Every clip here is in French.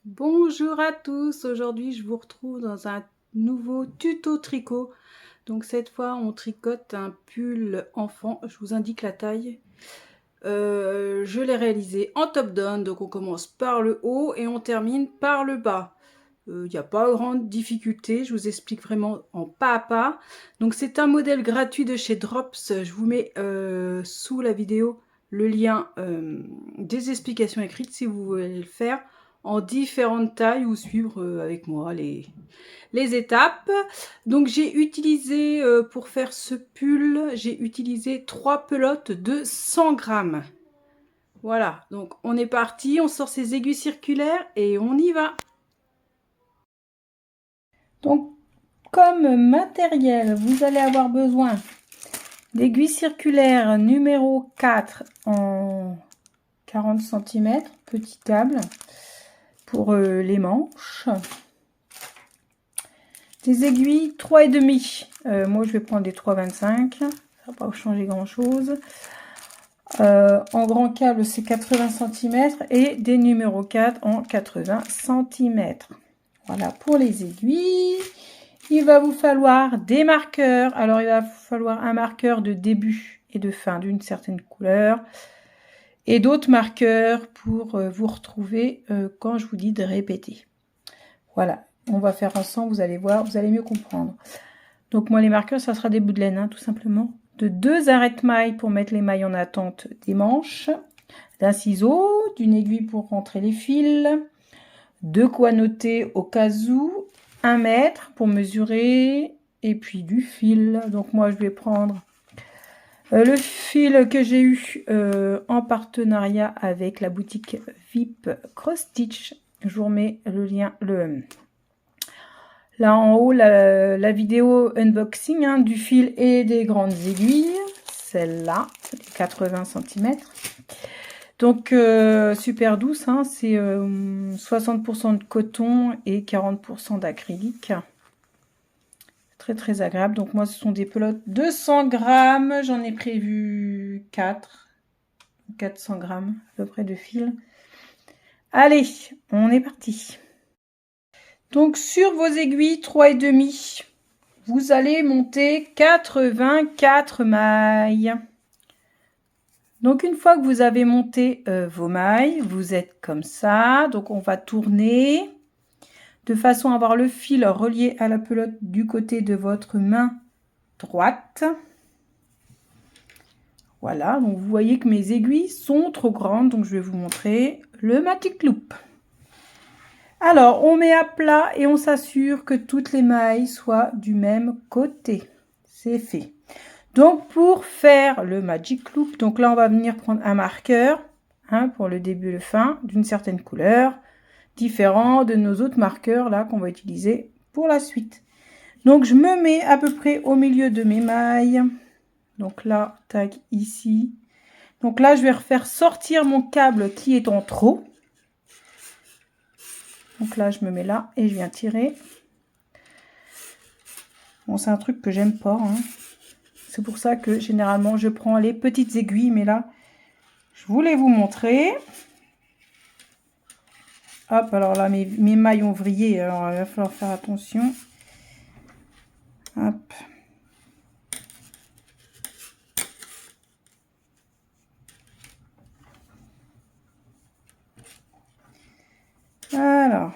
Bonjour à tous, aujourd'hui je vous retrouve dans un nouveau tuto tricot. Donc cette fois on tricote un pull enfant, je vous indique la taille. Je l'ai réalisé en top down, donc on commence par le haut et on termine par le bas. Il n'y a pas grande difficulté, je vous explique vraiment en pas à pas. Donc c'est un modèle gratuit de chez Drops, je vous mets sous la vidéo le lien des explications écrites si vous voulez le faire en différentes tailles ou suivre avec moi les étapes. Donc j'ai utilisé pour faire ce pull, j'ai utilisé 3 pelotes de 100 grammes. Voilà, donc on est parti, on sort ses aiguilles circulaires et on y va. Donc comme matériel, vous allez avoir besoin d'aiguilles circulaires numéro 4 en 40 cm, petit câble pour les manches. Des aiguilles 3,5. Moi je vais prendre des 3,25. Ça va pas changer grand chose. En grand câble c'est 80 cm et des numéros 4 en 80 cm. Voilà pour les aiguilles. Il va vous falloir des marqueurs. Alors il va vous falloir un marqueur de début et de fin d'une certaine couleur. Et d'autres marqueurs pour vous retrouver quand je vous dis de répéter. Voilà, on va faire ensemble, vous allez voir, vous allez mieux comprendre. Donc moi les marqueurs, ça sera des bouts de laine, hein, tout simplement. De 2 arêtes mailles pour mettre les mailles en attente des manches. D'un ciseau, d'une aiguille pour rentrer les fils. 2 quoi noter au cas où. 1 mètre pour mesurer. Et puis du fil. Donc moi je vais prendre le fil que j'ai eu en partenariat avec la boutique VIP Cross Stitch. Je vous remets le lien, là en haut, la vidéo unboxing hein, du fil et des grandes aiguilles. Celle-là, 80 cm. Donc super douce, hein, c'est 60% de coton et 40% d'acrylique. Très très agréable. Donc moi ce sont des pelotes de 100 grammes. J'en ai prévu 400 grammes à peu près de fil. Allez, on est parti. Donc sur vos aiguilles 3,5, vous allez monter 84 mailles. Donc une fois que vous avez monté vos mailles, vous êtes comme ça. Donc on va tourner de façon à avoir le fil relié à la pelote du côté de votre main droite. Voilà, donc vous voyez que mes aiguilles sont trop grandes, donc je vais vous montrer le Magic Loop. Alors, on met à plat et on s'assure que toutes les mailles soient du même côté. C'est fait. Donc, pour faire le Magic Loop, donc là, on va venir prendre un marqueur hein, pour le début et le fin d'une certaine couleur, différent de nos autres marqueurs là qu'on va utiliser pour la suite. Donc, je me mets à peu près au milieu de mes mailles. Donc là, tac, ici. Donc là, je vais refaire sortir mon câble qui est en trop. Donc là, je me mets là et je viens tirer. Bon, c'est un truc que j'aime pas. Hein. C'est pour ça que généralement, je prends les petites aiguilles. Mais là, je voulais vous montrer. Hop, alors là, mes mailles ont vrillé. Alors, il va falloir faire attention. Hop. Alors.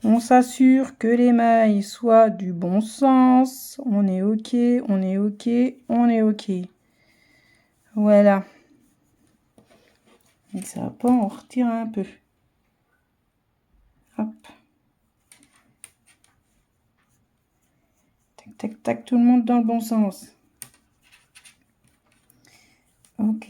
On s'assure que les mailles soient du bon sens. On est OK, on est OK, on est OK. Voilà. Et ça va pas, on retire un peu. Hop. Tac, tac, tac, tout le monde dans le bon sens. OK.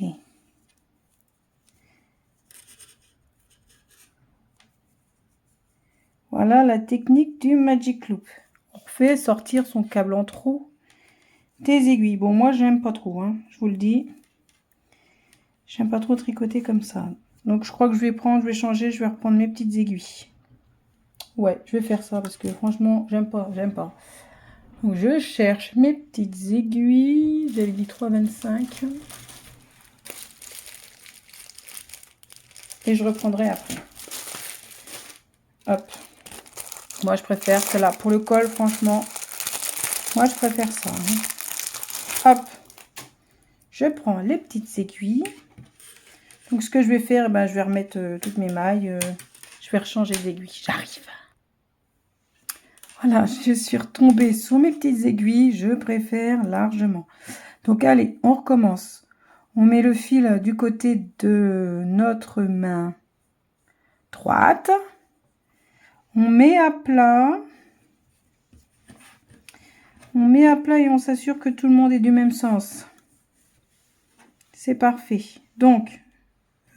Voilà la technique du Magic Loop. On fait sortir son câble en trop des aiguilles. Bon, moi, j'aime pas trop, hein, je vous le dis. J'aime pas trop tricoter comme ça. Donc, je crois que je vais changer, je vais reprendre mes petites aiguilles. Ouais, je vais faire ça parce que franchement, j'aime pas. Donc, je cherche mes petites aiguilles. J'avais dit 3,25. et je reprendrai après. Hop. Moi, je préfère celle-là. Pour le col, franchement, moi, je préfère ça. Hein. Hop. Je prends les petites aiguilles. Donc, ce que je vais faire, je vais remettre toutes mes mailles. Je vais rechanger d'aiguille. J'arrive. Voilà, je suis retombée sur mes petites aiguilles. Je préfère largement. Donc, allez, on recommence. On met le fil du côté de notre main droite. On met à plat. On met à plat et on s'assure que tout le monde est du même sens. C'est parfait. Donc,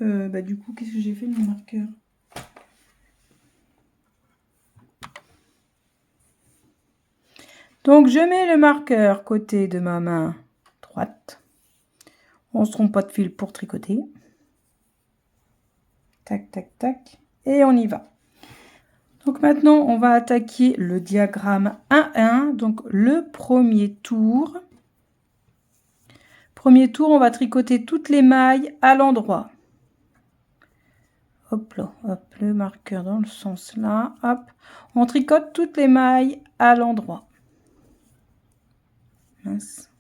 du coup, qu'est-ce que j'ai fait de mon marqueur? Donc, je mets le marqueur côté de ma main droite. On ne se trompe pas de fil pour tricoter. Tac, tac, tac. Et on y va. Donc, maintenant, on va attaquer le diagramme 1-1. Donc, le premier tour. Premier tour, on va tricoter toutes les mailles à l'endroit. Hop là, hop, le marqueur dans le sens là. Hop, on tricote toutes les mailles à l'endroit. Mince.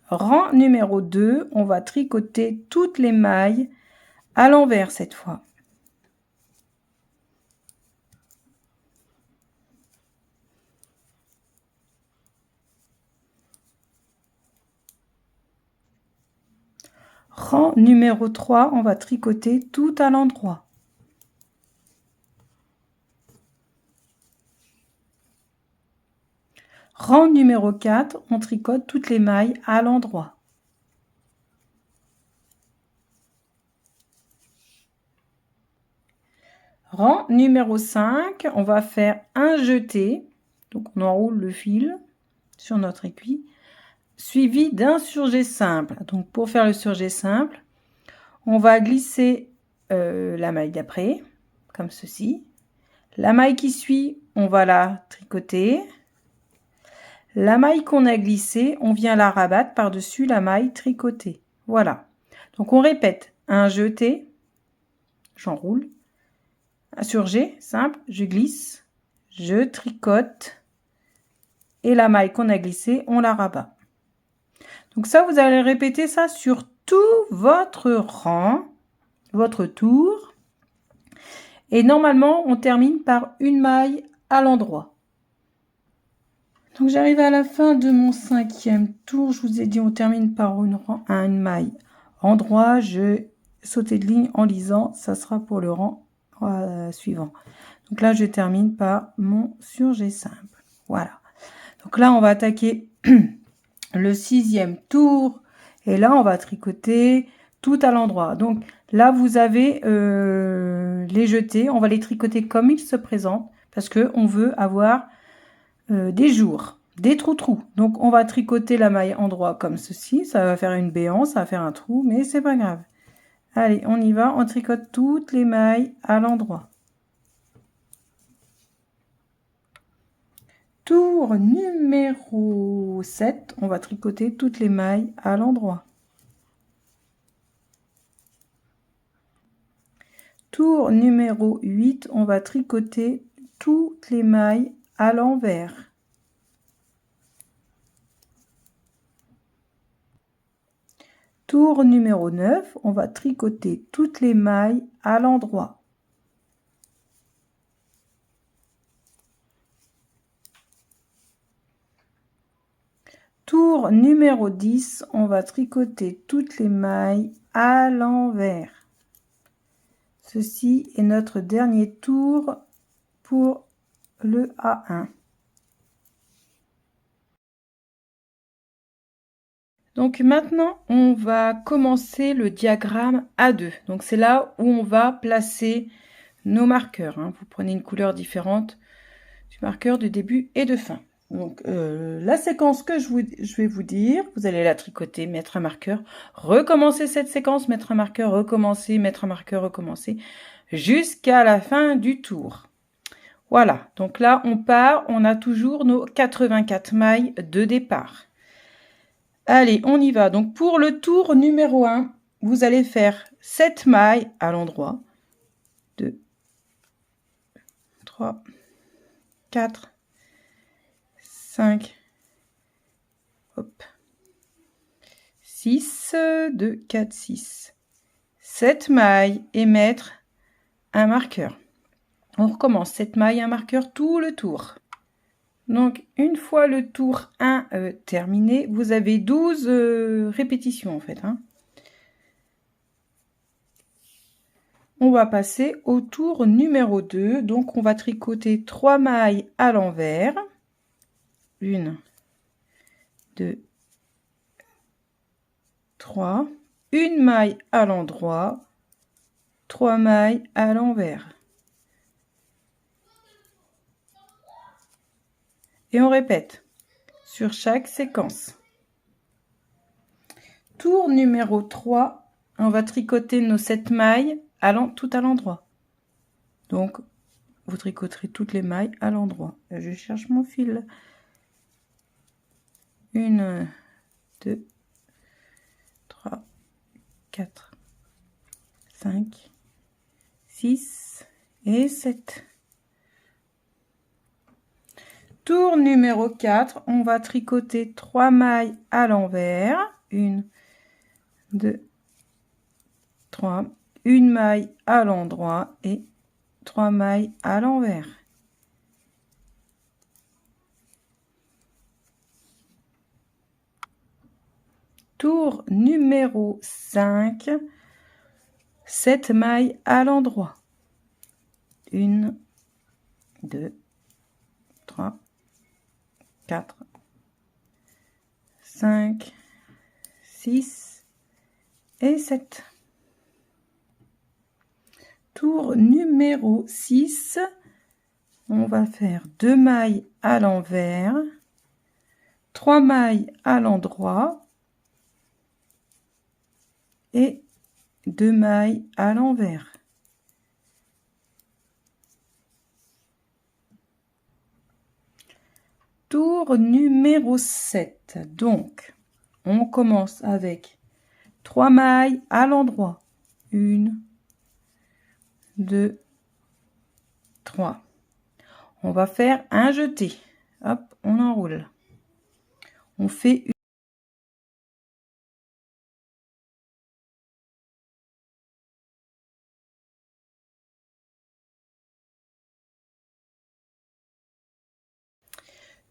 Rang numéro 2, on va tricoter toutes les mailles à l'envers cette fois. Rang numéro 3, on va tricoter tout à l'endroit. Rang numéro 4, on tricote toutes les mailles à l'endroit. Rang numéro 5, on va faire un jeté. Donc, on enroule le fil sur notre aiguille, suivi d'un surjet simple. Donc, pour faire le surjet simple, on va glisser la maille d'après, comme ceci. La maille qui suit, on va la tricoter. La maille qu'on a glissée, on vient la rabattre par-dessus la maille tricotée. Voilà. Donc, on répète un jeté, j'enroule, un surjet simple, je glisse, je tricote et la maille qu'on a glissée, on la rabat. Donc ça, vous allez répéter ça sur tout votre rang, votre tour. Et normalement, on termine par une maille à l'endroit. Donc j'arrive à la fin de mon 5e tour. Je vous ai dit, on termine par une maille endroit. Je sauter de ligne en lisant, ça sera pour le rang suivant. Donc là, je termine par mon surjet simple. Voilà. Donc là, on va attaquer le 6e tour. Et là, on va tricoter tout à l'endroit. Donc là, vous avez les jetés. On va les tricoter comme ils se présentent parce qu'on veut avoir des jours, des trous-trous. Donc, on va tricoter la maille endroit comme ceci. Ça va faire une béance, ça va faire un trou, mais c'est pas grave. Allez, on y va. On tricote toutes les mailles à l'endroit. Tour numéro 7, on va tricoter toutes les mailles à l'endroit. Tour numéro 8, on va tricoter toutes les mailles à l'envers. Tour numéro 9, on va tricoter toutes les mailles à l'endroit. Tour numéro 10, on va tricoter toutes les mailles à l'envers. Ceci est notre dernier tour pour le A1. Donc maintenant, on va commencer le diagramme A2. Donc c'est là où on va placer nos marqueurs. Vous prenez une couleur différente du marqueur de début et de fin. Donc la séquence que je vais vous dire, vous allez la tricoter, mettre un marqueur, recommencer cette séquence, mettre un marqueur, recommencer, mettre un marqueur, recommencer, jusqu'à la fin du tour. Voilà, donc là on part, on a toujours nos 84 mailles de départ. Allez, on y va. Donc, pour le tour numéro 1, vous allez faire 7 mailles à l'endroit. 2, 3, 4, 5, hop, 6, 2, 4, 6. 7 mailles et mettre un marqueur. On recommence 7 mailles, un marqueur tout le tour. Donc, une fois le tour 1 terminé, vous avez 12 répétitions en fait. Hein. On va passer au tour numéro 2. Donc, on va tricoter 3 mailles à l'envers. 1, 2, 3. Une maille à l'endroit. 3 mailles à l'envers. Et on répète sur chaque séquence. Tour numéro 3, on va tricoter nos 7 mailles tout à l'endroit. Donc, vous tricoterez toutes les mailles à l'endroit. Je cherche mon fil. 1, 2, 3, 4, 5, 6 et 7. Tour numéro 4, on va tricoter 3 mailles à l'envers. 1, 2, 3. Une maille à l'endroit et 3 mailles à l'envers. Tour numéro 5, 7 mailles à l'endroit. 1, 2, 3, 4, 5, 6 et 7. Tour numéro 6, on va faire 2 mailles à l'envers, 3 mailles à l'endroit et 2 mailles à l'envers. Tour numéro 7, donc on commence avec 3 mailles à l'endroit. 1, 2, 3. On va faire un jeté. Hop, on enroule. On fait une.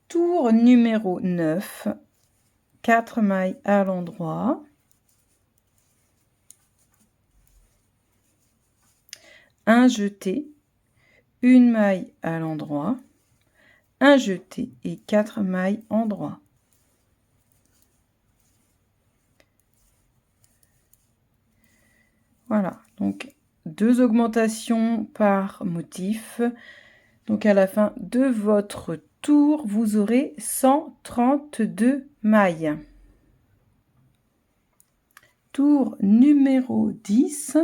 Tour numéro 9, 4 mailles à l'endroit. Un jeté, une maille à l'endroit, un jeté et 4 mailles endroit. Voilà, donc 2 augmentations par motif. Donc à la fin de votre tour, vous aurez 132 mailles. Tour numéro 10,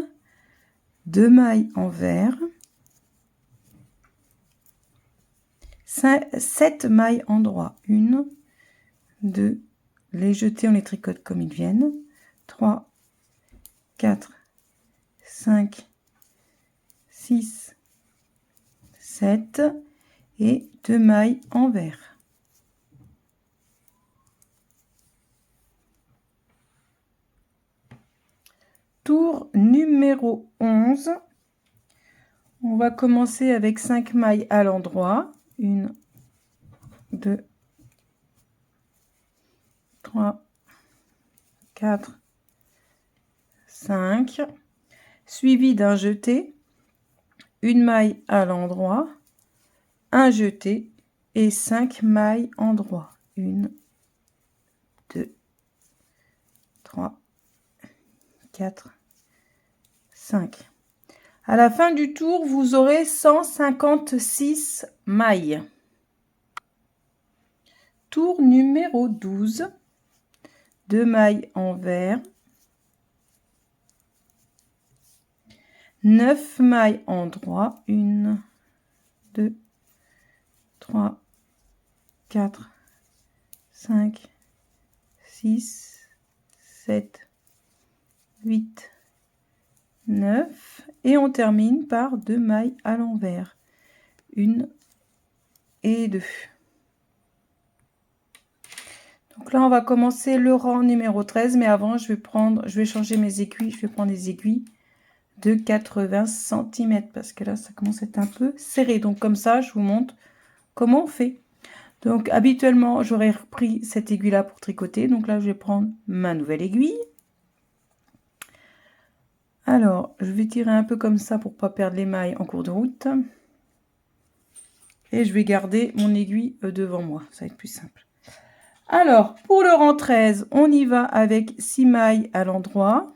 2 mailles envers, 7 mailles endroit. 1, 2, les jetés, on les tricote comme ils viennent. 3, 4, 5, 6, 7 et 2 mailles envers. Tour numéro 11, on va commencer avec 5 mailles à l'endroit. 1, 2, 3, 4, 5, suivi d'un jeté, une maille à l'endroit, un jeté et 5 mailles endroit. 1, 2, 3, 4, 5. À la fin du tour, vous aurez 156 mailles. Tour numéro 12, 2 mailles envers, 9 mailles endroit, 1, 2, 3, 4, 5, 6, 7, 8, 9. Et on termine par 2 mailles à l'envers. 1 et 2. Donc là, on va commencer le rang numéro 13. Mais avant, je vais changer mes aiguilles. Je vais prendre des aiguilles de 80 cm. Parce que là, ça commence à être un peu serré. Donc comme ça, je vous montre comment on fait. Donc habituellement, j'aurais repris cette aiguille-là pour tricoter. Donc là, je vais prendre ma nouvelle aiguille. Alors, je vais tirer un peu comme ça pour pas perdre les mailles en cours de route. Et je vais garder mon aiguille devant moi. Ça va être plus simple. Alors, pour le rang 13, on y va avec 6 mailles à l'endroit.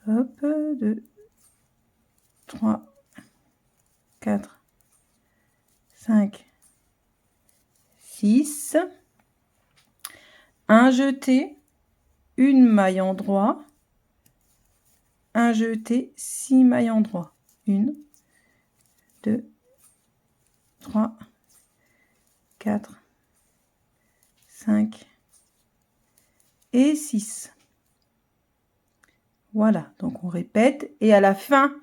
Hop, 2, 3, 4, 5, 6. Un jeté, une maille en droit. Un jeté, 6 mailles en droit. 1, 2, 3, 4, 5 et 6. Voilà, donc on répète. Et à la fin,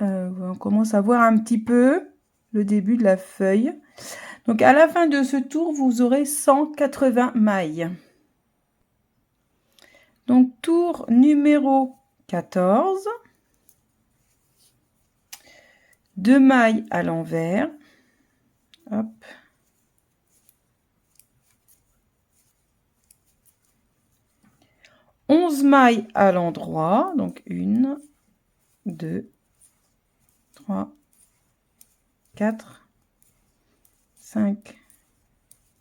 on commence à voir un petit peu le début de la feuille. Donc à la fin de ce tour, vous aurez 180 mailles. Donc tour numéro 14. 2 mailles à l'envers. Hop. Onze mailles à l'endroit. Donc 1, 2, 3, 4, 5,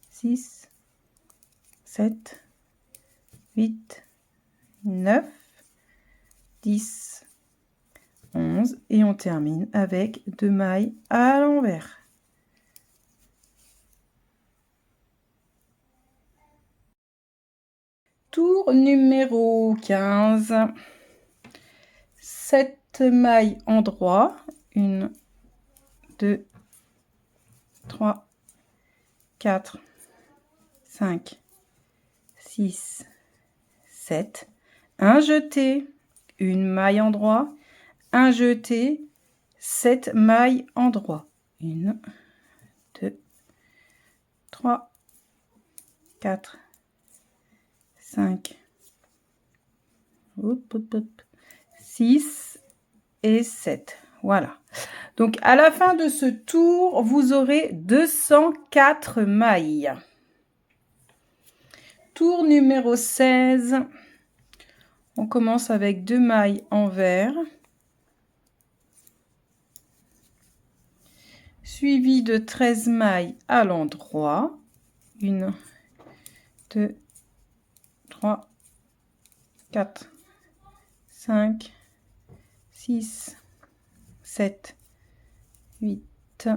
6, 7, 8, 9, 10, 11 et on termine avec 2 mailles à l'envers. Tour numéro 15. 7 mailles en droit. 1, 2, 3, 4, 5, 6, 7. Un jeté, une maille en droit. Un jeté, 7 mailles en droit. 1, 2, 3, 4, 5, 6 et 7. Voilà. Donc, à la fin de ce tour, vous aurez 204 mailles. Tour numéro 16. On commence avec 2 mailles envers. Suivi de 13 mailles à l'endroit. 1, 2, 3, 4, 5, 6, 7, 8,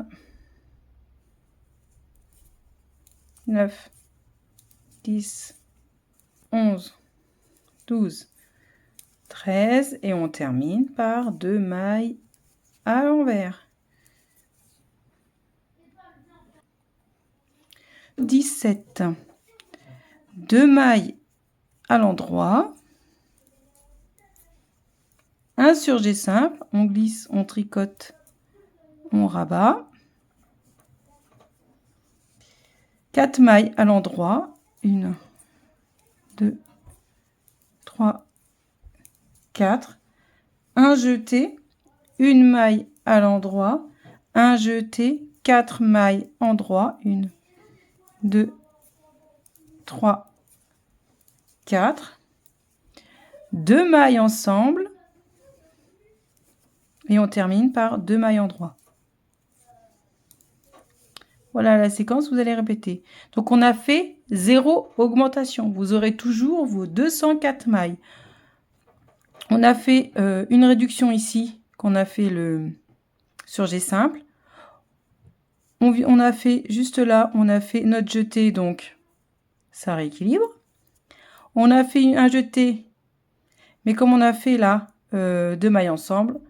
9, 10, 11, 12, 13 et on termine par 2 mailles à l'envers. 17. 2 mailles à l'endroit. Un surjet simple, on glisse, on tricote, on rabat. 4 mailles à l'endroit. 1, 2, 3, 4. Un jeté, une maille à l'endroit. Un jeté, 4 mailles endroit. 1, 2, 3, 4. 2 mailles ensemble. Et on termine par 2 mailles endroit. Voilà la séquence, vous allez répéter. Donc, on a fait 0 augmentation. Vous aurez toujours vos 204 mailles. On a fait une réduction ici, qu'on a fait le surjet simple. On a fait juste là, on a fait notre jeté, donc ça rééquilibre. On a fait un jeté, mais comme on a fait là 2 mailles ensemble,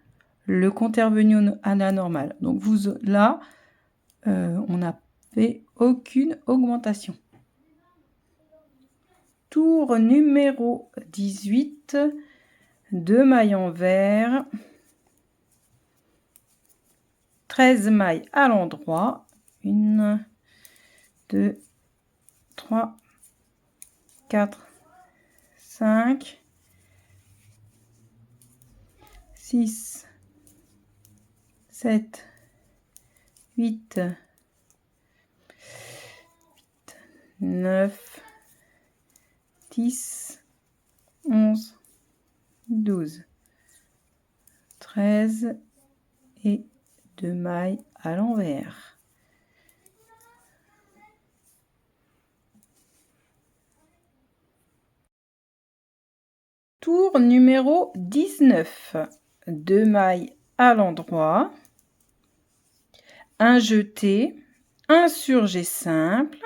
le compte est revenu à la normale. Donc là, on n'a fait aucune augmentation. Tour numéro 18, 2 mailles en vert, 13 mailles à l'endroit, 1, 2, 3, 4, 5, 6, 7, 8, 9, 10, 11, 12, 13 et 2 mailles à l'envers. Tour numéro 19, 2 mailles à l'endroit, un jeté, un surjet simple,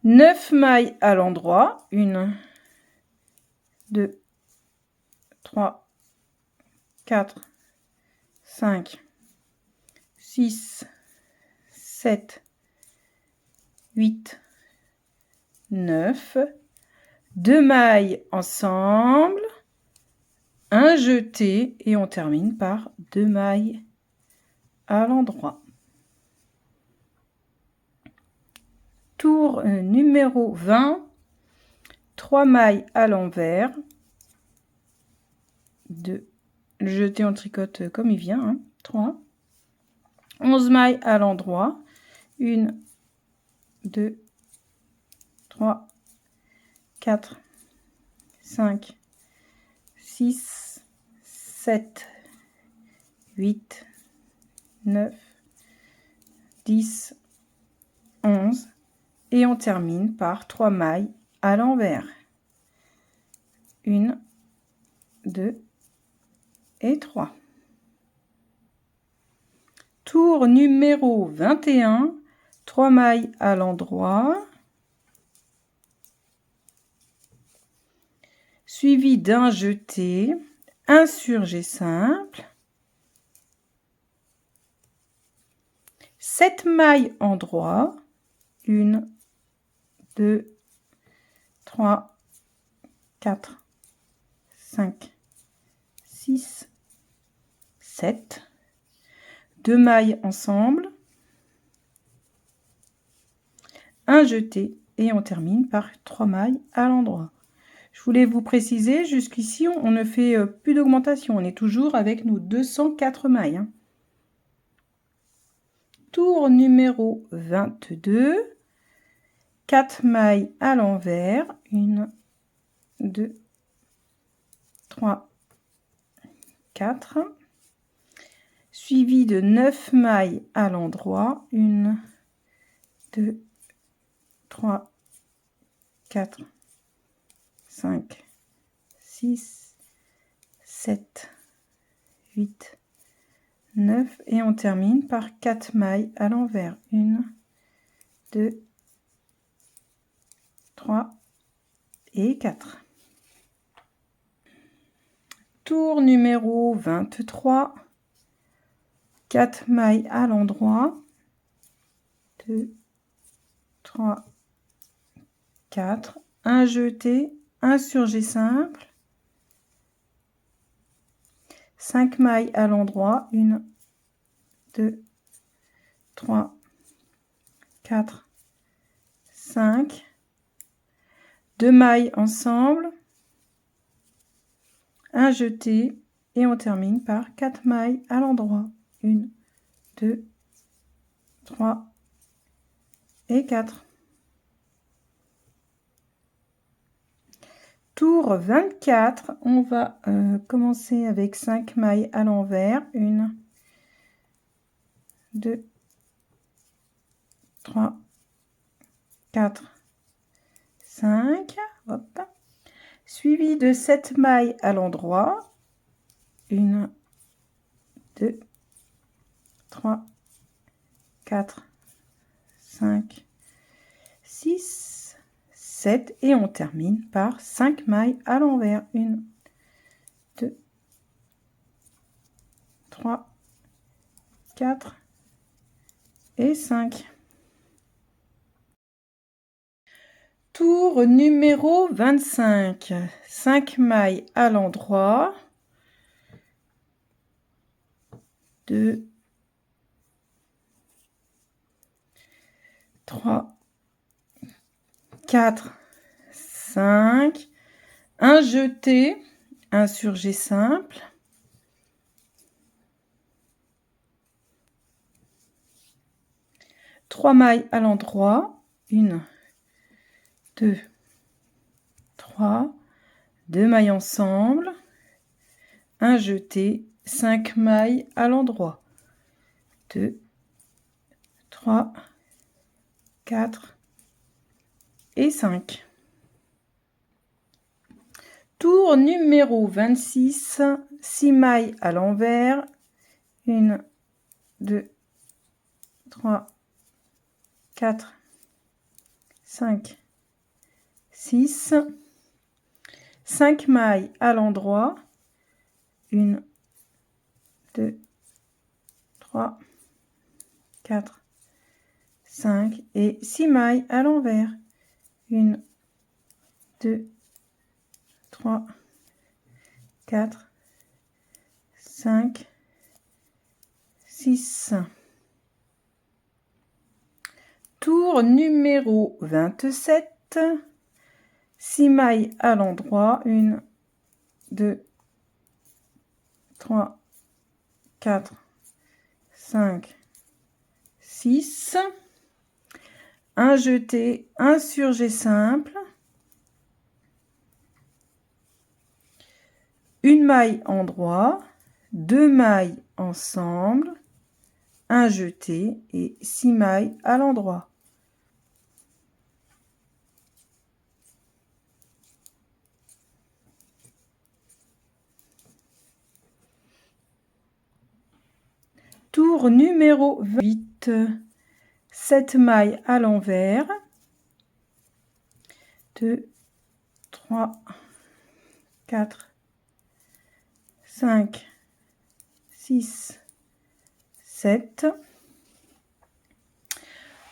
9 mailles à l'endroit, 1, 2, 3, 4, 5, 6, 7, 8, 9, 2 mailles ensemble, un jeté et on termine par 2 mailles à l'endroit. Tour numéro 20, 3 mailles à l'envers, 2, le jeté on tricote comme il vient, hein, 3, 11 mailles à l'endroit, 1, 2, 3, 4, 5, 6, 7, 8, 9, 10, 11 et on termine par 3 mailles à l'envers. 1, 2 et 3. Tour numéro 21, 3 mailles à l'endroit, suivi d'un jeté, un surjet simple, 7 mailles endroit, 1, 2, 3, 4, 5, 6, 7, 2 mailles ensemble, un jeté et on termine par 3 mailles à l'endroit. Je voulais vous préciser, jusqu'ici on ne fait plus d'augmentation, on est toujours avec nos 204 mailles. Hein. Tour numéro 22, 4 mailles à l'envers, 1, 2, 3, 4, suivi de 9 mailles à l'endroit, 1, 2, 3, 4, 5, 6, 7, 8, 9 et on termine par 4 mailles à l'envers, 1, 2, 3 et 4. Tour numéro 23, 4 mailles à l'endroit, 2, 3, 4, un jeté, un surjet simple, 5 mailles à l'endroit, 1, 2, 3, 4, 5, 2 mailles ensemble, un jeté et on termine par 4 mailles à l'endroit, 1, 2, 3 et 4. Tour 24, on va commencer avec 5 mailles à l'envers, 1, 2, 3, 4, 5, hop, suivi de 7 mailles à l'endroit, 1, 2, 3, 4, 5, 6, 7 et on termine par 5 mailles à l'envers, 1, 2, 3, 4 et 5. Tour numéro 25. 5 mailles à l'endroit. 2, 3, 4, 5. Un jeté, un surjet simple. Trois mailles à l'endroit. 1, 2, 3. 2 mailles ensemble. Un jeté, 5 mailles à l'endroit. 2, 3, 4 et 5. Tour numéro 26, 6 mailles à l'envers. 1, 2, 3, 4, 5, 6. 5 mailles à l'endroit. 1, 2, 3, 4, 5 et 6 mailles à l'envers. 1, 2, 3, 4, 5, 6. Tour numéro 27. 6 mailles à l'endroit. 1, 2, 3, 4, 5, 6. Un jeté, un surjet simple. Une maille endroit, 2 mailles ensemble, un jeté et 6 mailles à l'endroit. Tour numéro 28, 7 mailles à l'envers, 2, 3, 4, 5, 6, 7.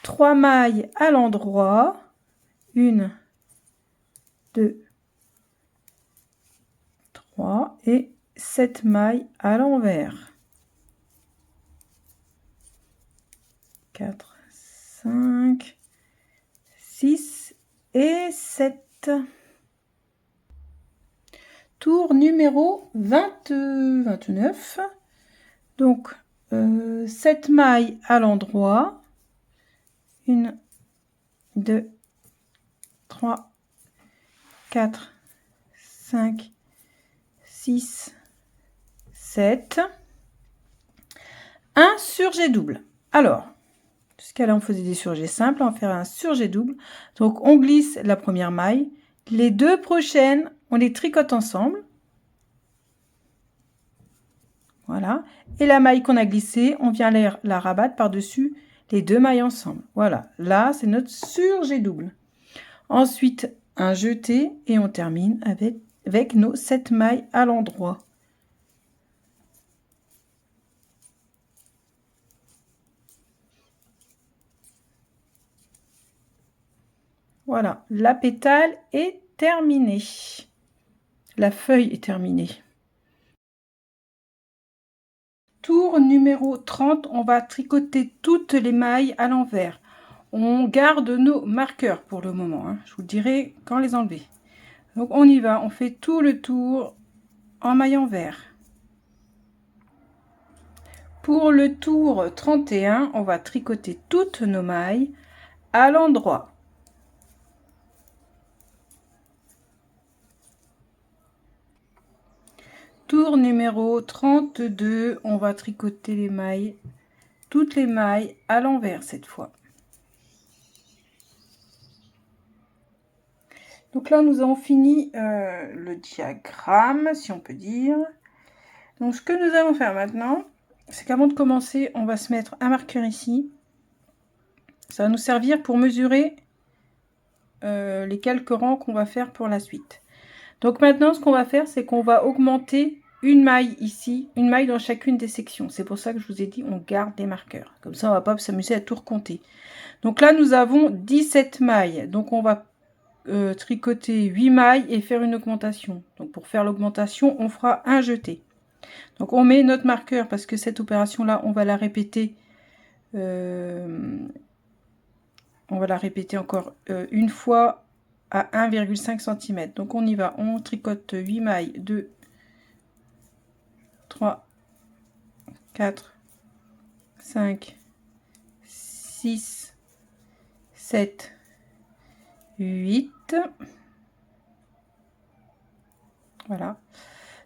3 mailles à l'endroit, 1, 2, 3 et 7 mailles à l'envers. 4, 5, 6 et 7. Tour numéro 29. Donc, 7 mailles à l'endroit. 1, 2, 3, 4, 5, 6, 7. Un surjet double. Alors, jusqu'à là, on faisait des surjets simples. On va faire un surjet double. Donc, on glisse la première maille. Les deux prochaines, on les tricote ensemble. Voilà. Et la maille qu'on a glissée, on vient la rabattre par-dessus les deux mailles ensemble. Voilà. Là, c'est notre surjet double. Ensuite, un jeté et on termine avec nos 7 mailles à l'endroit. Voilà, la pétale est terminée. La feuille est terminée. Tour numéro 30, on va tricoter toutes les mailles à l'envers. On garde nos marqueurs pour le moment, hein. Je vous dirai quand les enlever. Donc on y va, on fait tout le tour en maille envers. Pour le tour 31, on va tricoter toutes nos mailles à l'endroit. Tour numéro 32, on va tricoter les mailles, toutes les mailles à l'envers cette fois. Donc là, nous avons fini le diagramme, si on peut dire. Donc ce que nous allons faire maintenant, c'est qu'avant de commencer, on va se mettre un marqueur ici. Ça va nous servir pour mesurer les quelques rangs qu'on va faire pour la suite. Donc maintenant, ce qu'on va faire, c'est qu'on va augmenter une maille ici, une maille dans chacune des sections. C'est pour ça que je vous ai dit, on garde les marqueurs. Comme ça, on va pas s'amuser à tout recompter. Donc là, nous avons 17 mailles. Donc on va tricoter 8 mailles et faire une augmentation. Donc pour faire l'augmentation, on fera un jeté. Donc on met notre marqueur parce que cette opération là, on va la répéter. On va la répéter encore une fois à 1,5 cm. Donc on y va, on tricote 8 mailles, 2, 3, 4, 5, 6, 7, 8. Voilà.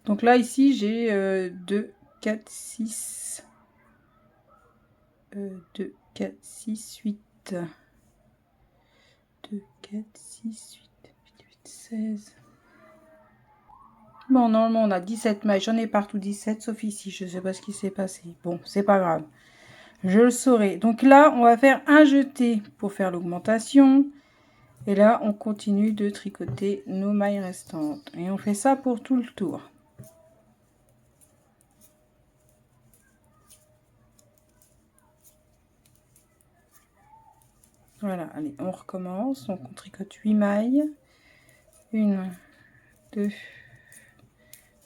Donc là, ici, j'ai 2, 4, 6, 2, 4, 6, 8. 2, 4, 6, 8, 8, 8, 16. Bon, normalement, on a 17 mailles. J'en ai partout 17, sauf ici. Je ne sais pas ce qui s'est passé. Bon, c'est pas grave. Je le saurai. Donc là, on va faire un jeté pour faire l'augmentation. Et là, on continue de tricoter nos mailles restantes. Et on fait ça pour tout le tour. Voilà, allez, on recommence. Donc, on tricote 8 mailles. 1, 2,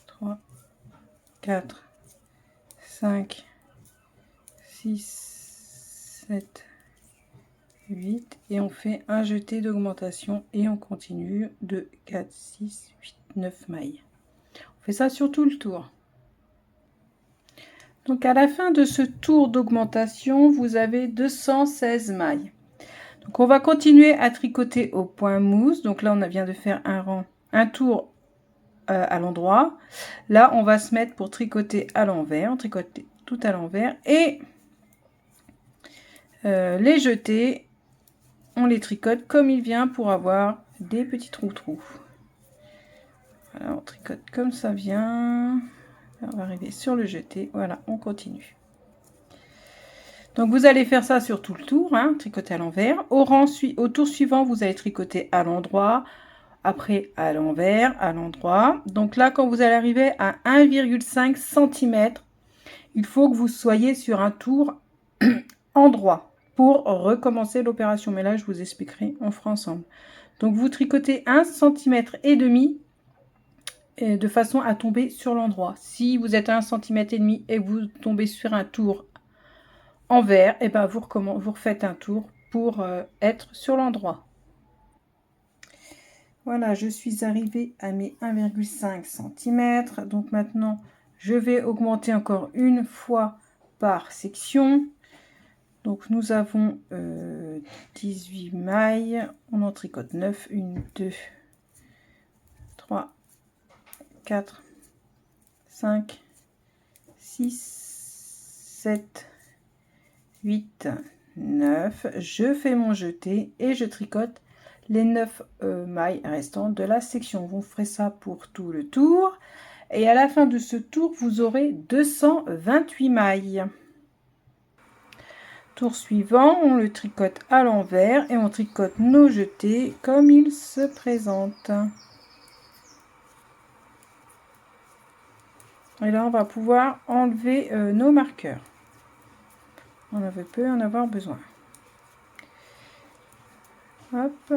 3, 4, 5, 6, 7, 8. Et on fait un jeté d'augmentation. Et on continue de 4, 6, 8, 9 mailles. On fait ça sur tout le tour. Donc, à la fin de ce tour d'augmentation, vous avez 216 mailles. Donc on va continuer à tricoter au point mousse. Donc là on vient de faire un tour à l'endroit. Là on va se mettre pour tricoter à l'envers. On tricote tout à l'envers et les jetés, on les tricote comme il vient pour avoir des petits trous. Voilà, on tricote comme ça vient. On va arriver sur le jeté. Voilà, on continue. Donc vous allez faire ça sur tout le tour, hein, tricoter à l'envers. Au tour suivant, vous allez tricoter à l'endroit, après à l'envers, à l'endroit. Donc là, quand vous allez arriver à 1,5 cm, il faut que vous soyez sur un tour endroit pour recommencer l'opération. Mais là, je vous expliquerai, on fera ensemble. Donc vous tricotez 1,5 cm de façon à tomber sur l'endroit. Si vous êtes à 1,5 cm et que vous tombez sur un tour envers, et ben vous refaites un tour pour être sur l'endroit. Voilà, je suis arrivée à mes 1,5 cm. Donc maintenant, je vais augmenter encore une fois par section. Donc nous avons 18 mailles. On en tricote 9. 1, 2, 3, 4, 5, 6, 7, 8, 9. Je fais mon jeté et je tricote les 9 mailles restantes de la section. Vous ferez ça pour tout le tour. Et à la fin de ce tour, vous aurez 228 mailles. Tour suivant, on le tricote à l'envers et on tricote nos jetés comme ils se présentent. Et là, on va pouvoir enlever nos marqueurs. On avait peu en avoir besoin. Hop.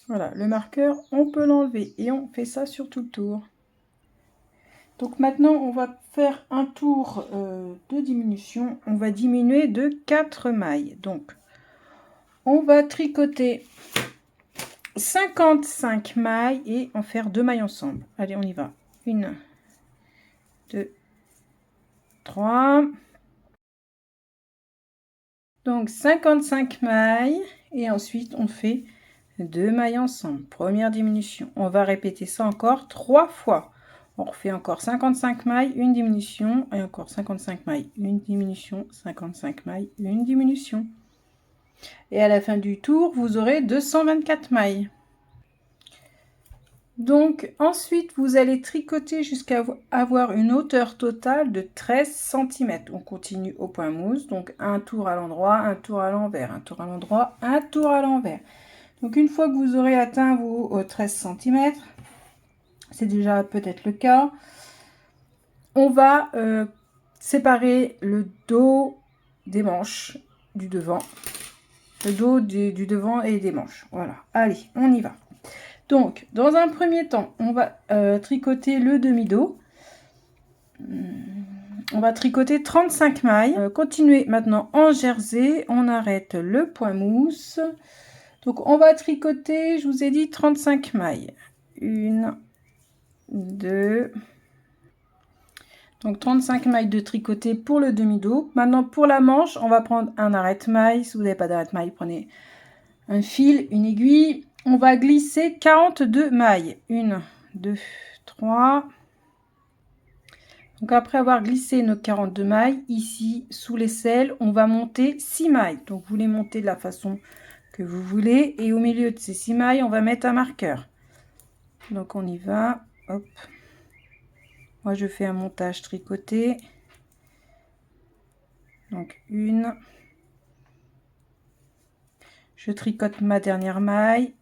Voilà, le marqueur, on peut l'enlever et on fait ça sur tout le tour. Donc maintenant, on va faire un tour de diminution. On va diminuer de 4 mailles. Donc, on va tricoter 55 mailles et en faire 2 mailles ensemble. Allez, on y va. 1, 2, 3. Donc 55 mailles et ensuite on fait 2 mailles ensemble. Première diminution. On va répéter ça encore 3 fois. On refait encore 55 mailles, une diminution et encore 55 mailles, une diminution, 55 mailles, une diminution. Et à la fin du tour, vous aurez 224 mailles. Donc ensuite vous allez tricoter jusqu'à avoir une hauteur totale de 13 cm. On continue au point mousse, donc un tour à l'endroit, un tour à l'envers, un tour à l'endroit, un tour à l'envers. Donc une fois que vous aurez atteint vos 13 cm, c'est déjà peut-être le cas, on va séparer le dos des manches du devant, le dos du devant et des manches. Voilà, allez, on y va. Donc, dans un premier temps, on va tricoter le demi-dos. On va tricoter 35 mailles. Continuez maintenant en jersey. On arrête le point mousse. Donc, on va tricoter, je vous ai dit, 35 mailles. 1, 2. Donc, 35 mailles de tricoter pour le demi-dos. Maintenant, pour la manche, on va prendre un arrête-maille. Si vous n'avez pas d'arrête-maille, prenez un fil, une aiguille. On va glisser 42 mailles. 1, 2, 3. Donc après avoir glissé nos 42 mailles, ici sous l'aisselle, on va monter 6 mailles. Donc vous les montez de la façon que vous voulez. Et au milieu de ces 6 mailles, on va mettre un marqueur. Donc on y va. Hop. Moi je fais un montage tricoté. Donc une. Je tricote ma dernière maille.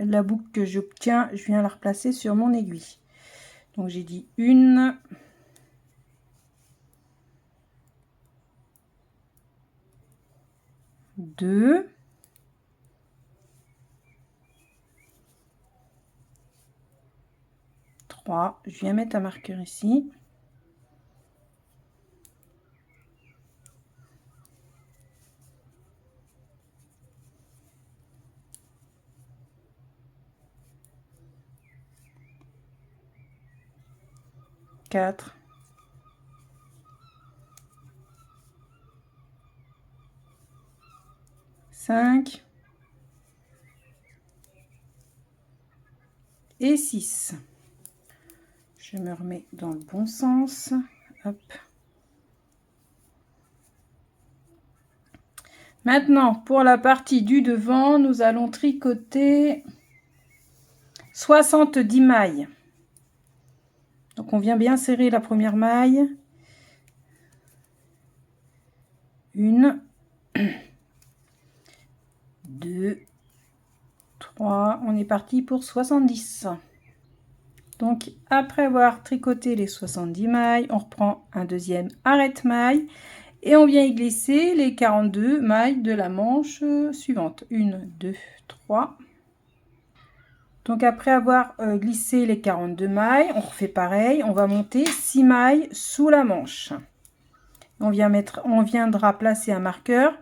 La boucle que j'obtiens, je viens la replacer sur mon aiguille. Donc j'ai dit 1, 2, 3, je viens mettre un marqueur ici. 4, 5 et 6. Je me remets dans le bon sens. Hop. Maintenant, pour la partie du devant, nous allons tricoter 70 mailles. Donc, on vient bien serrer la première maille. 1, 2, 3. On est parti pour 70. Donc, après avoir tricoté les 70 mailles, on reprend un deuxième arrête-maille. Et on vient y glisser les 42 mailles de la manche suivante. 1, 2, 3. Donc après avoir glissé les 42 mailles, on refait pareil. On va monter 6 mailles sous la manche. On viendra placer un marqueur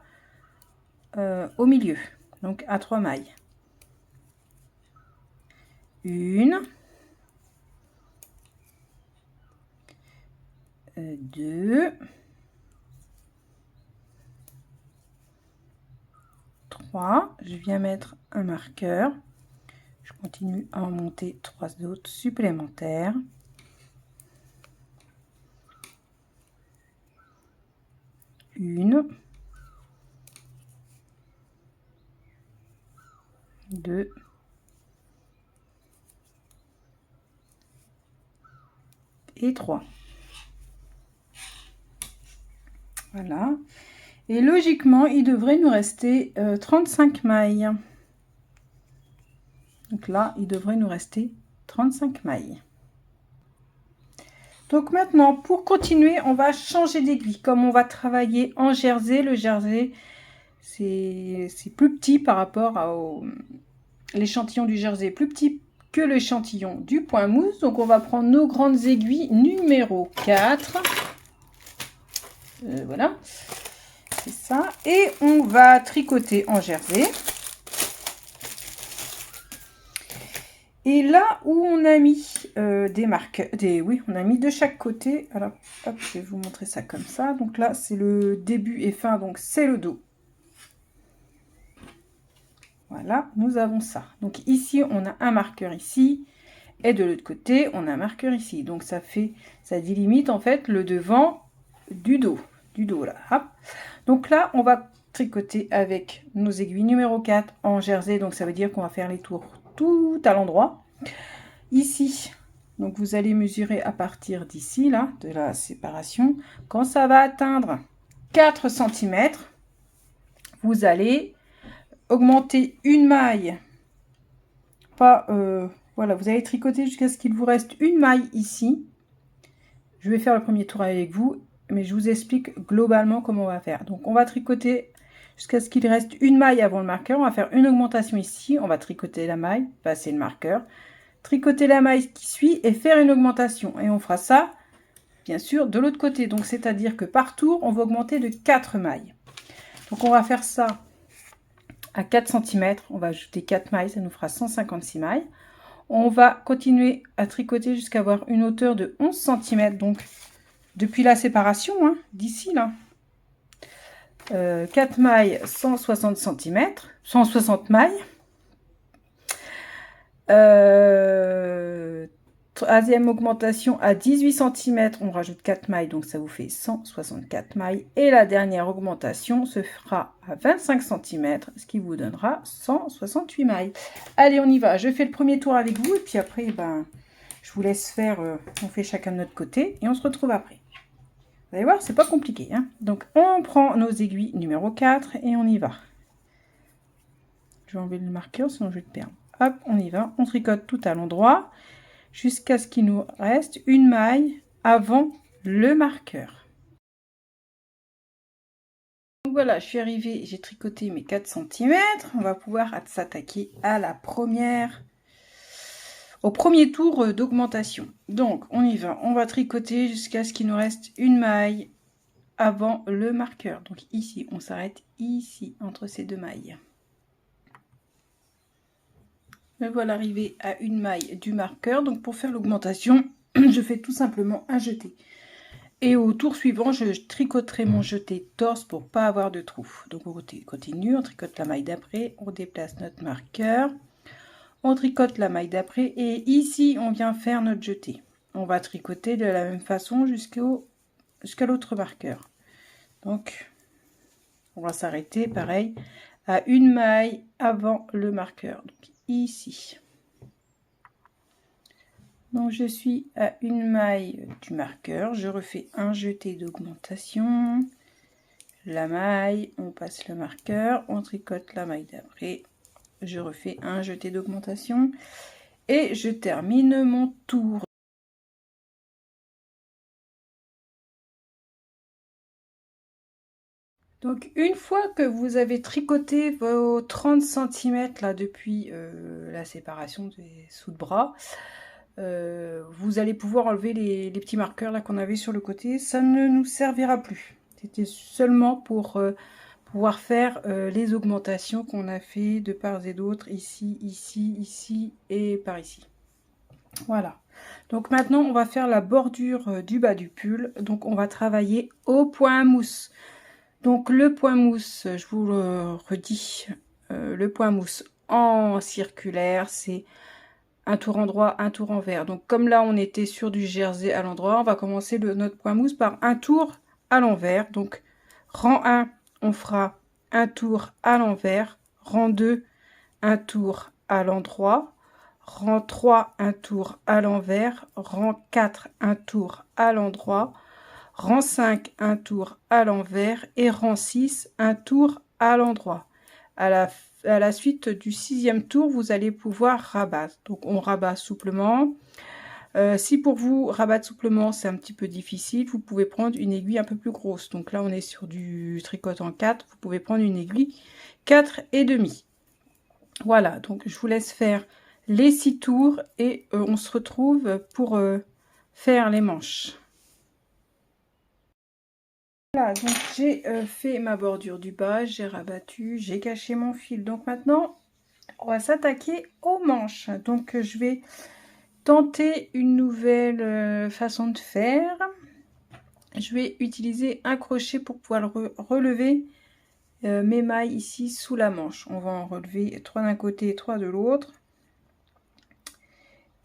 au milieu. Donc à 3 mailles. 1, 2, 3, je viens mettre un marqueur, je continue à en monter 3 autres supplémentaires. 1, 2, 3. Voilà. Et logiquement, il devrait nous rester 35 mailles. Donc là, il devrait nous rester 35 mailles. Donc maintenant, pour continuer, on va changer d'aiguille. Comme on va travailler en jersey, le jersey, c'est plus petit par rapport à l'échantillon du jersey, plus petit que l'échantillon du point mousse. Donc on va prendre nos grandes aiguilles numéro 4. Voilà. C'est ça. Et on va tricoter en jersey. Et là où on a mis des marques, oui, on a mis de chaque côté. Alors, hop, je vais vous montrer ça comme ça. Donc là, c'est le début et fin, donc c'est le dos. Voilà, nous avons ça. Donc ici, on a un marqueur ici. Et de l'autre côté, on a un marqueur ici. Donc ça délimite en fait le devant du dos là. Hop. Donc là, on va tricoter avec nos aiguilles numéro 4 en jersey. Donc ça veut dire qu'on va faire les tours tout à l'endroit. ici. Donc vous allez mesurer à partir d'ici, là, de la séparation. Quand ça va atteindre 4 cm, vous allez augmenter une maille. Pas, voilà, vous allez tricoter jusqu'à ce qu'il vous reste une maille ici. Je vais faire le premier tour avec vous, mais je vous explique globalement comment on va faire. Donc on va tricoter jusqu'à ce qu'il reste une maille avant le marqueur. On va faire une augmentation ici. On va tricoter la maille, passer le marqueur, tricoter la maille qui suit et faire une augmentation. Et on fera ça, bien sûr, de l'autre côté. Donc c'est-à-dire que par tour, on va augmenter de 4 mailles. Donc on va faire ça à 4 cm. On va ajouter 4 mailles, ça nous fera 156 mailles. On va continuer à tricoter jusqu'à avoir une hauteur de 11 cm. Donc depuis la séparation, hein, d'ici là. 4 mailles, 160 cm, 160 mailles. Troisième augmentation à 18 cm, on rajoute 4 mailles, donc ça vous fait 164 mailles. Et la dernière augmentation se fera à 25 cm, ce qui vous donnera 168 mailles. Allez, on y va. Je fais le premier tour avec vous, et puis après, ben, je vous laisse faire, on fait chacun de notre côté, et on se retrouve après. Vous allez voir, c'est pas compliqué, hein. Donc, on prend nos aiguilles numéro 4, et on y va. Je vais enlever le marqueur, sinon je vais le perdre. Hop, on y va. On tricote tout à l'endroit jusqu'à ce qu'il nous reste une maille avant le marqueur. Donc voilà, je suis arrivée, j'ai tricoté mes 4 cm. On va pouvoir s'attaquer à la première, au premier tour d'augmentation. Donc on y va, on va tricoter jusqu'à ce qu'il nous reste une maille avant le marqueur. Donc ici, on s'arrête ici entre ces deux mailles. Me voilà arrivé à une maille du marqueur. Donc pour faire l'augmentation, je fais tout simplement un jeté. Et au tour suivant, je tricoterai mon jeté torse pour pas avoir de trou. Donc on continue, on tricote la maille d'après, on déplace notre marqueur, on tricote la maille d'après et ici on vient faire notre jeté. On va tricoter de la même façon jusqu'à l'autre marqueur. Donc on va s'arrêter pareil à une maille avant le marqueur. Donc ici. Donc je suis à une maille du marqueur, je refais un jeté d'augmentation, la maille, on passe le marqueur, on tricote la maille d'après, je refais un jeté d'augmentation et je termine mon tour. Donc une fois que vous avez tricoté vos 30 cm là depuis la séparation des sous de bras, vous allez pouvoir enlever les petits marqueurs là qu'on avait sur le côté. Ça ne nous servira plus. C'était seulement pour pouvoir faire les augmentations qu'on a fait de part et d'autre, ici, ici, ici et par ici. Voilà. Donc maintenant, on va faire la bordure du bas du pull. Donc on va travailler au point mousse. Donc le point mousse, je vous le redis, le point mousse en circulaire, c'est un tour endroit, un tour envers. Donc comme là on était sur du jersey à l'endroit, on va commencer notre point mousse par un tour à l'envers. Donc rang 1, on fera un tour à l'envers, rang 2, un tour à l'endroit, rang 3, un tour à l'envers, rang 4, un tour à l'endroit, rang 5, un tour à l'envers et rang 6, un tour à l'endroit. À la suite du 6e tour, vous allez pouvoir rabattre. Donc on rabat souplement. Si pour vous rabattre souplement c'est un petit peu difficile, vous pouvez prendre une aiguille un peu plus grosse. Donc là on est sur du tricot en 4, vous pouvez prendre une aiguille 4,5. Voilà, donc je vous laisse faire les 6 tours et on se retrouve pour faire les manches. Voilà, donc j'ai fait ma bordure du bas, j'ai rabattu, j'ai caché mon fil. Donc maintenant, on va s'attaquer aux manches. Donc je vais tenter une nouvelle façon de faire. Je vais utiliser un crochet pour pouvoir relever mes mailles ici sous la manche. On va en relever 3 d'un côté et 3 de l'autre.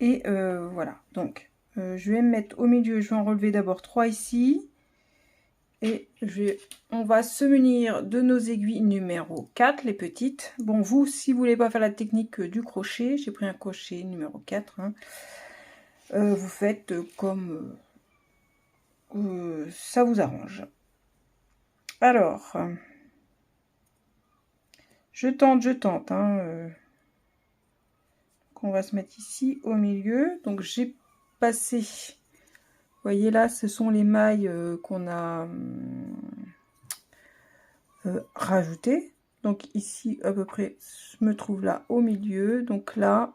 Et voilà, donc je vais me mettre au milieu, je vais en relever d'abord 3 ici. Et on va se munir de nos aiguilles numéro 4, les petites. Bon, vous, si vous voulez pas faire la technique du crochet, j'ai pris un crochet numéro 4. Hein, vous faites comme ça vous arrange. Alors, je tente. Hein, on va se mettre ici au milieu. Donc, j'ai passé... Vous voyez là, ce sont les mailles qu'on a rajoutées. Donc ici, à peu près, je me trouve là au milieu. Donc là,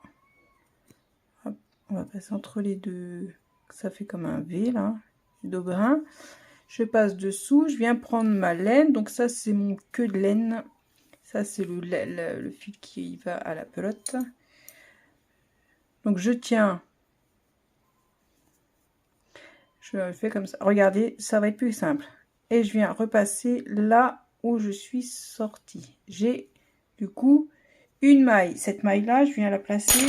hop, on va passer entre les deux. Ça fait comme un V là, dos brun. Je passe dessous, je viens prendre ma laine. Donc ça, c'est mon queue de laine. Ça, c'est le fil qui va à la pelote. Donc je tiens. Je fais comme ça. Regardez, ça va être plus simple. Et je viens repasser là où je suis sortie. J'ai du coup une maille. Cette maille là, je viens la placer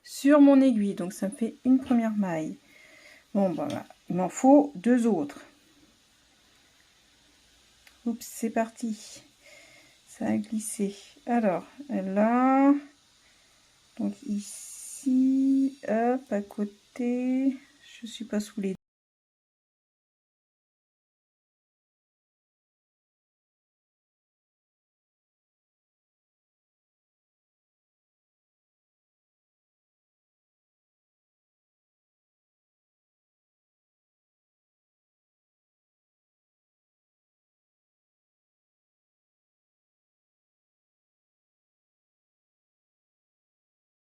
sur mon aiguille. Donc ça me fait une première maille. Bon, voilà. Il m'en faut deux autres. Oups, c'est parti. Ça a glissé. Alors, là. Donc ici, hop, à côté. Je suis pas sous les...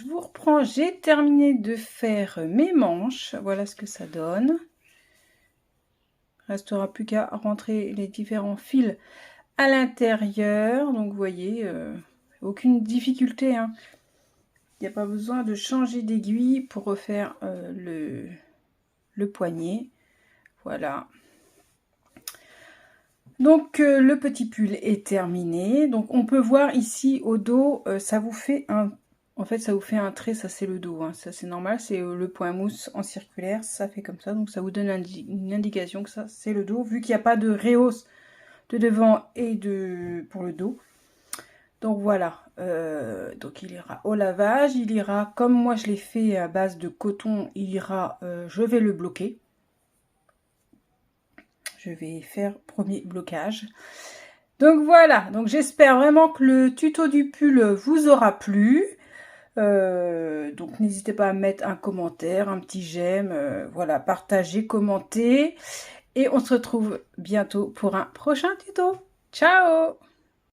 Je vous reprends, j'ai terminé de faire mes manches. Voilà ce que ça donne. Il restera plus qu'à rentrer les différents fils à l'intérieur. Donc vous voyez, aucune difficulté. Hein. Il n'y a pas besoin de changer d'aiguille pour refaire le poignet. Voilà. Donc le petit pull est terminé. Donc on peut voir ici au dos, ça vous fait un... En fait, ça vous fait un trait, ça c'est le dos, hein. Ça c'est normal, c'est le point mousse en circulaire, ça fait comme ça. Donc ça vous donne une indication que ça c'est le dos, vu qu'il n'y a pas de rehausse de devant et pour le dos. Donc voilà, donc il ira au lavage, il ira, comme moi je l'ai fait à base de coton, il ira, je vais le bloquer. Je vais faire premier blocage. Donc voilà, donc j'espère vraiment que le tuto du pull vous aura plu. Donc n'hésitez pas à mettre un commentaire, un petit j'aime, voilà, partagez, commentez. Et on se retrouve bientôt pour un prochain tuto. Ciao!